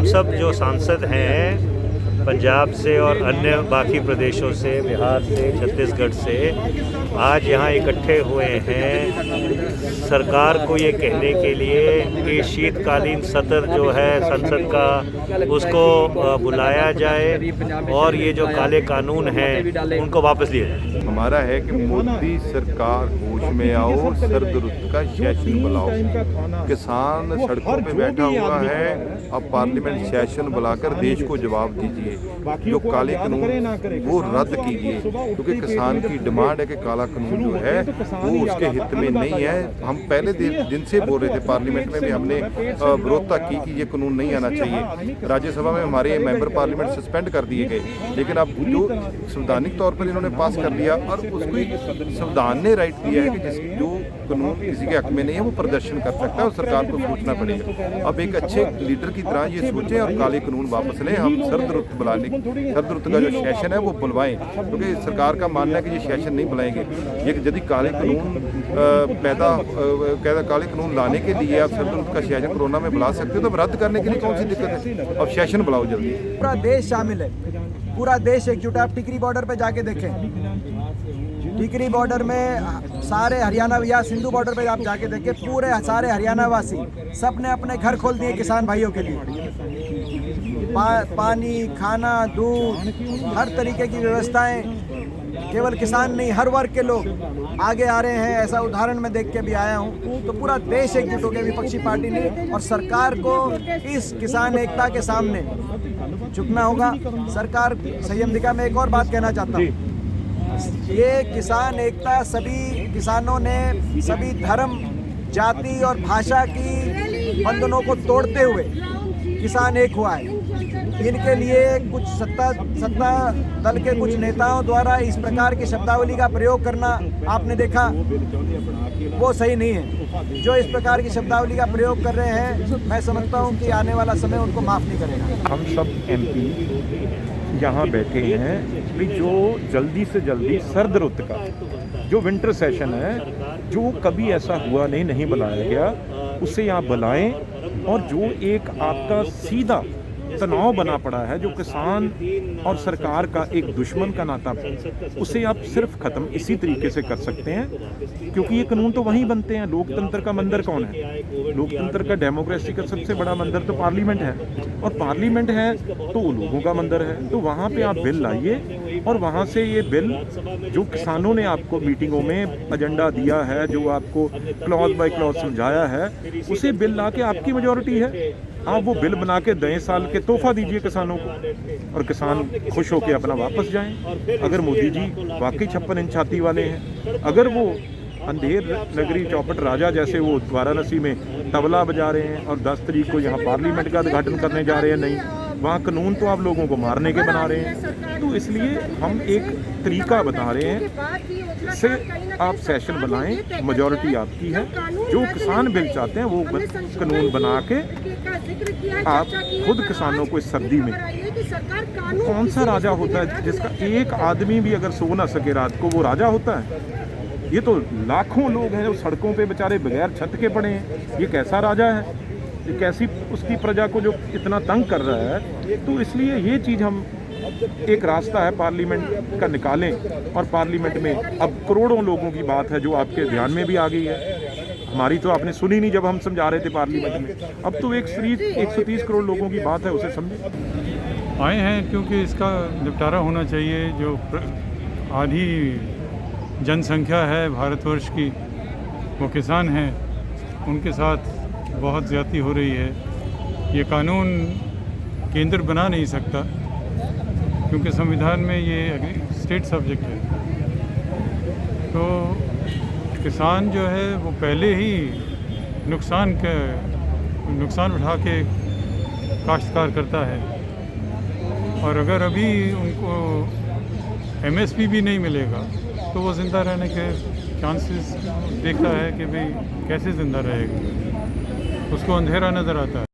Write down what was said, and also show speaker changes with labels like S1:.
S1: सब जो सांसद हैं पंजाब से और अन्य बाकी प्रदेशों से, बिहार से, छत्तीसगढ़ से, आज यहाँ इकट्ठे हुए हैं सरकार को ये कहने के लिए कि शीतकालीन सत्र जो है संसद का उसको बुलाया जाए और ये जो काले कानून हैं उनको वापस लिए जाए।
S2: हमारा है कि मोदी सरकार होश में आओ, सर्द रुत का सेशन बुलाओ। किसान सड़कों पे बैठा हुआ है, अब पार्लियामेंट सेशन बुलाकर देश को जवाब दीजिए। जो काले कानून वो रद्द कीजिए, क्योंकि किसान की डिमांड है कि काला कानून जो है वो उसके हित में नहीं है। हम पहले दिन से बोल रहे थे, पार्लियामेंट में भी हमने विरोधता की कि ये कानून नहीं आना चाहिए। राज्यसभा में हमारे मेंबर पार्लियामेंट सस्पेंड कर दिए गए, लेकिन अब जो संवैधानिक तौर पर इन्होंने पास कर लिया और उसको संविधान ने राइट दिया है कि जो कानून किसी के हक में नहीं है वो प्रदर्शन कर सकता है और सरकार को सोचना पड़ेगा। अब एक अच्छे लीडर की तरह ये सोचें और काले कानून वापस लें। हम सर्द रुत सर्द रुत का जो सेशन है वो बुलवाएं, क्योंकि सरकार का मानना है कि ये सेशन नहीं बुलाएंगे। ये यदि काले कानून लाने के लिए आप सर्द रुत का सेशन कोरोना में बुला सकते हो तो रद्द करने के लिए कौन सी दिक्कत है? अब सेशन बुलाओ जल्दी।
S3: पूरा देश शामिल है, पूरा देश एकजुट है। आप टिकरी बॉर्डर पे जाके देखें, टिकरी बॉर्डर में सारे हरियाणा या सिंधु बॉर्डर पे आप जाके देखें, पूरे सारे हरियाणा वासी सब ने अपने घर खोल दिए किसान भाइयों के लिए। पानी, खाना, दूध, हर तरीके की व्यवस्थाएं। केवल किसान नहीं, हर वर्ग के लोग आगे आ रहे हैं। ऐसा उदाहरण मैं देख के भी आया हूं। तो पूरा देश एकजुट हो गया विपक्षी पार्टी ने, और सरकार को इस किसान एकता के सामने झुकना होगा। सरकार संयम दिखा। मैं एक और बात कहना चाहता हूँ, ये किसान एकता सभी किसानों ने सभी धर्म, जाति और भाषा की बंधनों को तोड़ते हुए किसान एक हुआ है। इनके लिए कुछ सत्ता दल के कुछ नेताओं द्वारा इस प्रकार की शब्दावली का प्रयोग करना आपने देखा, वो सही नहीं है। जो इस प्रकार की शब्दावली का प्रयोग कर रहे हैं, मैं समझता हूं कि आने वाला समय उनको माफ़ नहीं करेगा।
S4: हम सब एमपी यहाँ बैठे हैं कि जो जल्दी से जल्दी सर्द रुत का जो विंटर सेशन है, जो कभी ऐसा हुआ नहीं बुलाया गया, उसे यहाँ बुलाएं। और जो एक आपका सीधा तनाव बना पड़ा है, जो किसान और सरकार का एक दुश्मन का नाता, उसे आप सिर्फ ख़त्म इसी तरीके से कर सकते हैं, क्योंकि ये कानून तो वहीं बनते हैं। लोकतंत्र का मंदिर कौन है? लोकतंत्र का, डेमोक्रेसी का सबसे बड़ा मंदिर तो पार्लियामेंट है, और पार्लियामेंट है तो लोगों का मंदिर है। तो वहाँ पे आप बिल लाइए, और वहाँ से ये बिल जो किसानों ने आपको मीटिंगों में एजेंडा दिया है, जो आपको क्लॉज बाय क्लॉज समझाया है, उसे बिल ला के, आपकी मेजॉरिटी है, आप वो बिल बना के 10 साल के तोहफा दीजिए किसानों को, और किसान खुश होकर अपना वापस जाएं। अगर मोदी जी वाकई 56 इंच छाती वाले हैं, अगर वो अंधेर नगरी चौपट राजा जैसे वो वाराणसी में तबला बजा रहे हैं और 10 तारीख को यहाँ पार्लियामेंट का उद्घाटन करने जा रहे हैं, नहीं, वहाँ कानून तो आप लोगों को मारने के बना रहे हैं। तो इसलिए हम एक तरीका बता रहे हैं, इससे आप सेशन बनाएं, मेजॉरिटी आपकी है। जो किसान बिल चाहते हैं वो कानून बना के आप खुद किसानों को इस सर्दी में, कौन सा राजा होता है जिसका एक आदमी भी अगर सो ना सके रात को, वो राजा होता है? ये तो लाखों लोग हैं जो सड़कों पे बेचारे बगैर छत के पड़े हैं। ये कैसा राजा है? ये कैसी उसकी प्रजा को जो इतना तंग कर रहा है? तो इसलिए ये चीज़ हम एक रास्ता है पार्लियामेंट का निकालें, और पार्लियामेंट में अब करोड़ों लोगों की बात है जो आपके ध्यान में भी आ गई है। हमारी तो आपने सुनी नहीं जब हम समझा रहे थे पार्लियामेंट में, अब तो 130 करोड़ लोगों की बात है, उसे समझें।
S5: आए हैं क्योंकि इसका निपटारा होना चाहिए। जो आधी जनसंख्या है भारतवर्ष की, वो किसान हैं, उनके साथ बहुत ज़्यादती हो रही है। ये कानून केंद्र बना नहीं सकता, क्योंकि संविधान में ये स्टेट सब्जेक्ट है। तो किसान जो है वो पहले ही नुकसान उठा के काश्तकार करता है, और अगर अभी उनको एमएसपी भी नहीं मिलेगा तो वो ज़िंदा रहने के चांसेस देखता है कि भाई कैसे ज़िंदा रहेगा, उसको अंधेरा नज़र आता है।